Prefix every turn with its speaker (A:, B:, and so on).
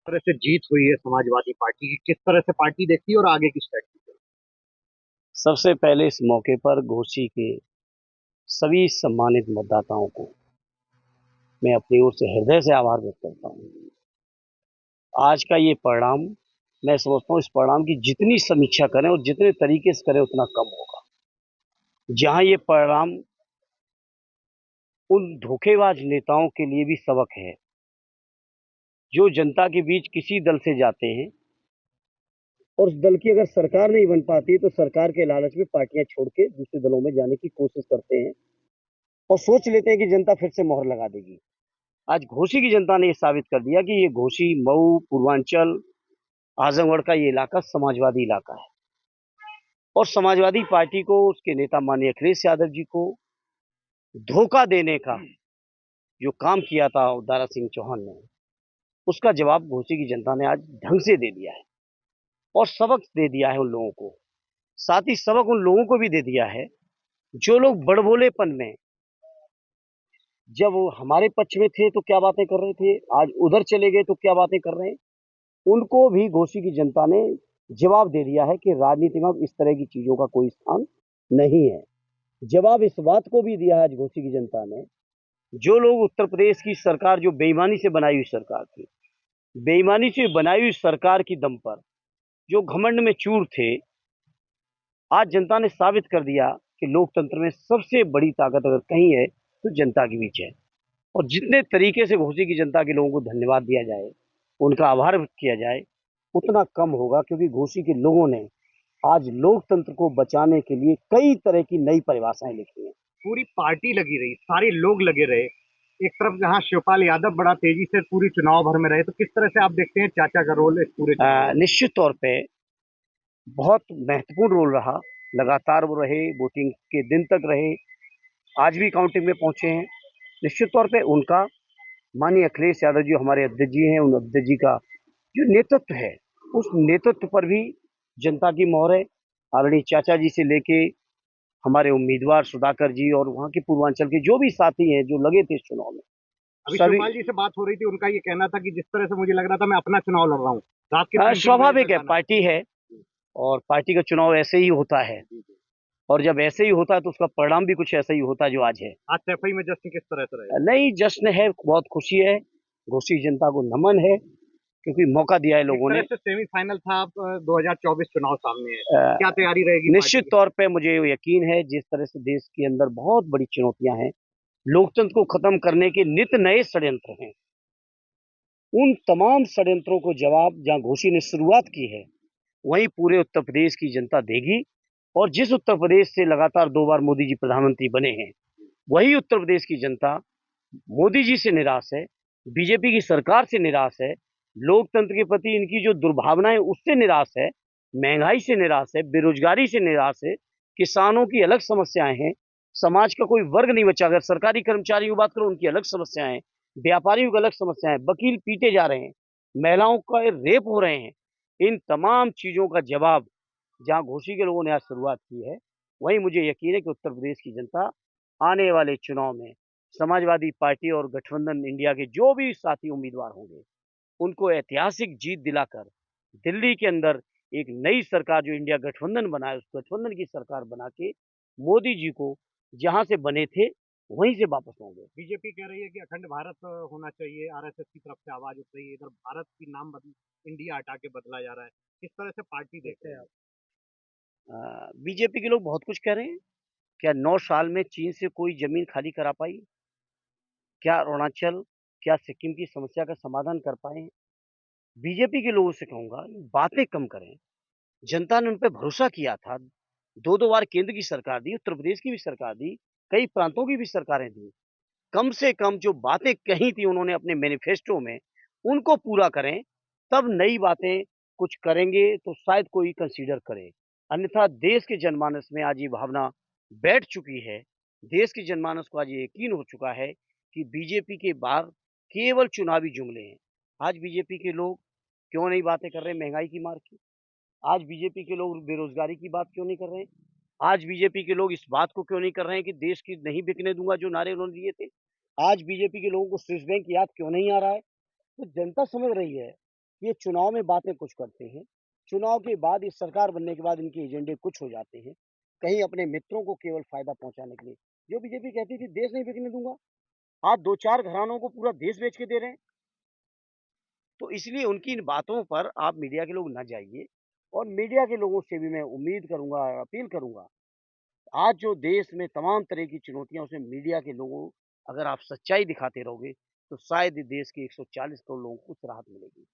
A: तरह से जीत हुई है समाजवादी पार्टी की, किस तरह से पार्टी देखती है और आगे की स्ट्रेटजी?
B: सबसे पहले इस मौके पर घोसी के सभी सम्मानित मतदाताओं को मैं अपनी ओर से हृदय से आभार व्यक्त करता हूँ। आज का ये परिणाम, मैं समझता हूँ इस परिणाम की जितनी समीक्षा करें और जितने तरीके से करें उतना कम होगा। जहां ये परिणाम उन धोखेबाज नेताओं के लिए भी सबक है जो जनता के बीच किसी दल से जाते हैं और उस दल की अगर सरकार नहीं बन पाती तो सरकार के लालच में पार्टियां छोड़ के दूसरे दलों में जाने की कोशिश करते हैं और सोच लेते हैं कि जनता फिर से मोहर लगा देगी। आज घोसी की जनता ने यह साबित कर दिया कि ये घोसी, मऊ, पूर्वांचल, आजमगढ़ का ये इलाका समाजवादी इलाका है और समाजवादी पार्टी को, उसके नेता माननीय अखिलेश यादव जी को धोखा देने का जो काम किया था दारा सिंह चौहान ने, उसका जवाब घोसी की जनता ने आज ढंग से दे दिया है और सबक दे दिया है उन लोगों को। साथ ही सबक उन लोगों को भी दे दिया है जो लोग बड़बोलेपन में, जब वो हमारे पक्ष में थे तो क्या बातें कर रहे थे, आज उधर चले गए तो क्या बातें कर रहे हैं। उनको भी घोसी की जनता ने जवाब दे दिया है कि राजनीति में इस तरह की चीजों का कोई स्थान नहीं है। जवाब इस बात को भी दिया है आज घोसी की जनता ने, जो लोग उत्तर प्रदेश की सरकार, जो बेईमानी से बनाई हुई सरकार थी, बेईमानी से बनाई हुई सरकार की दम पर जो घमंड में चूर थे, आज जनता ने साबित कर दिया कि लोकतंत्र में सबसे बड़ी ताकत अगर कहीं है तो जनता के बीच है। और जितने तरीके से घोसी की जनता के लोगों को धन्यवाद दिया जाए, उनका आभार व्यक्त किया जाए, उतना कम होगा, क्योंकि घोसी के लोगों ने आज लोकतंत्र को बचाने के लिए कई तरह की नई परिभाषाएं लिखी हैं।
A: पूरी पार्टी लगी रही, सारे लोग लगे रहे। एक तरफ जहां शिवपाल यादव बड़ा तेजी से पूरी चुनाव भर में रहे, तो किस तरह से आप देखते हैं चाचा का रोल इस पूरे चुनाव में?
B: निश्चित तौर पे बहुत महत्वपूर्ण रोल रहा। लगातार वो रहे, वोटिंग के दिन तक रहे, आज भी काउंटिंग में पहुंचे हैं। निश्चित तौर पे उनका, माननीय अखिलेश यादव जी हमारे अध्यक्ष जी हैं, उन अध्यक्ष जी का जो नेतृत्व है, उस नेतृत्व पर भी जनता की मोहर है। आदरणीय चाचा जी से लेके हमारे उम्मीदवार सुधाकर जी और वहाँ के पूर्वांचल के जो भी साथी हैं जो लगे थे इस चुनाव में,
A: अभी
B: सभी।
A: शिवपाल जी से बात हो रही थी, उनका ये कहना था कि जिस तरह से मुझे लग रहा था मैं अपना चुनाव लड़ रहा हूँ, रात के 3-3 बजे
B: स्वाभाविक
A: तक
B: है,
A: गाना।
B: पार्टी है और पार्टी का चुनाव ऐसे ही होता है। और जब ऐसे ही होता है तो उसका परिणाम भी कुछ ऐसा ही होता है जो आज है।
A: आज सैफई में जश्न किस तरह से रहेगा?
B: नहीं, जश्न है, बहुत खुशी है, घोसी जनता को नमन है, क्योंकि मौका दिया है
A: एक
B: लोगों
A: तरह
B: ने।
A: से सेमीफाइनल था, अब 2024 चुनाव सामने है, क्या तैयारी रहेगी पार्टी
B: निश्चित
A: की?
B: तौर पे मुझे यकीन है, जिस तरह से देश के अंदर बहुत बड़ी चुनौतियां हैं, लोकतंत्र को खत्म करने के नित नए षड्यंत्र हैं, उन तमाम षड्यंत्रों को जवाब जहां घोसी ने शुरुआत की है, वहीं पूरे उत्तर प्रदेश की जनता देगी। और जिस उत्तर प्रदेश से लगातार 2 बार मोदी जी प्रधानमंत्री बने हैं, वही उत्तर प्रदेश की जनता मोदी जी से निराश है, बीजेपी की सरकार से निराश है, लोकतंत्र के प्रति इनकी जो दुर्भावनाएं उससे निराश है, महंगाई से निराश है, बेरोजगारी से निराश है, किसानों की अलग समस्याएं हैं, समाज का कोई वर्ग नहीं बचा। अगर सरकारी कर्मचारियों की बात करो, उनकी अलग समस्याएं हैं, व्यापारियों की अलग समस्याएं हैं, वकील पीटे जा रहे हैं, महिलाओं का रेप हो रहे हैं। इन तमाम चीजों का जवाब जहां घोसी के लोगों ने आज शुरुआत की है, वहीं मुझे यकीन है कि उत्तर प्रदेश की जनता आने वाले चुनाव में समाजवादी पार्टी और गठबंधन इंडिया के जो भी साथी उम्मीदवार होंगे, उनको ऐतिहासिक जीत दिलाकर दिल्ली के अंदर एक नई सरकार, जो इंडिया गठबंधन बना है, उस गठबंधन की सरकार बना के मोदी जी को जहां से बने थे वहीं से वापस होंगे।
A: बीजेपी कह रही है कि अखंड भारत होना चाहिए, आरएसएस की तरफ से आवाज उठ रही है, इधर भारत की नाम बदल, इंडिया हटा के बदला जा रहा है। किस तरह से पार्टी देखते हैं आप?
B: बीजेपी के लोग बहुत कुछ कह रहे हैं। क्या 9 साल में चीन से कोई जमीन खाली करा पाई? क्या अरुणाचल, क्या सिक्किम की समस्या का समाधान कर पाए? बीजेपी के लोगों से कहूंगा, बातें कम करें। जनता ने उन पे भरोसा किया था। 2-2 बार केंद्र की सरकार दी, उत्तर प्रदेश की भी सरकार दी, कई प्रांतों की भी सरकारें दी। कम से कम जो बातें कही थी उन्होंने अपने मैनिफेस्टो में, उनको पूरा करें। तब नई बातें कुछ करेंगे तो शायद कोई कंसीडर करे। अन्यथा देश के जनमानस में आज ये भावना बैठ चुकी है, देश के जनमानस को आज ये यकीन हो चुका है कि बीजेपी के बाहर केवल चुनावी जुमले हैं। आज बीजेपी के लोग क्यों नहीं बातें कर रहे महंगाई की मार की? आज बीजेपी के लोग बेरोजगारी की बात क्यों नहीं कर रहे हैं? आज बीजेपी के लोग इस बात को क्यों नहीं कर रहे हैं कि देश की नहीं बिकने दूंगा, जो नारे उन्होंने दिए थे? आज बीजेपी के लोगों को स्विस बैंक याद क्यों नहीं आ रहा है? तो जनता समझ रही है ये चुनाव में बातें कुछ करते हैं, चुनाव के बाद इस सरकार बनने के बाद इनके एजेंडे कुछ हो जाते हैं, कहीं अपने मित्रों को केवल फ़ायदा पहुँचाने के लिए। जो बीजेपी कहती थी देश नहीं बिकने दूँगा, आज 2-4 घरानों को पूरा देश बेच के दे रहे हैं। तो इसलिए उनकी इन बातों पर आप मीडिया के लोग ना जाइए और मीडिया के लोगों से भी मैं उम्मीद करूँगा, अपील करूँगा, आज जो देश में तमाम तरह की चुनौतियाँ उसमें मीडिया के लोगों अगर आप सच्चाई दिखाते रहोगे, तो शायद ही देश के 140 करोड़ लोगों को कुछ राहत मिलेगी।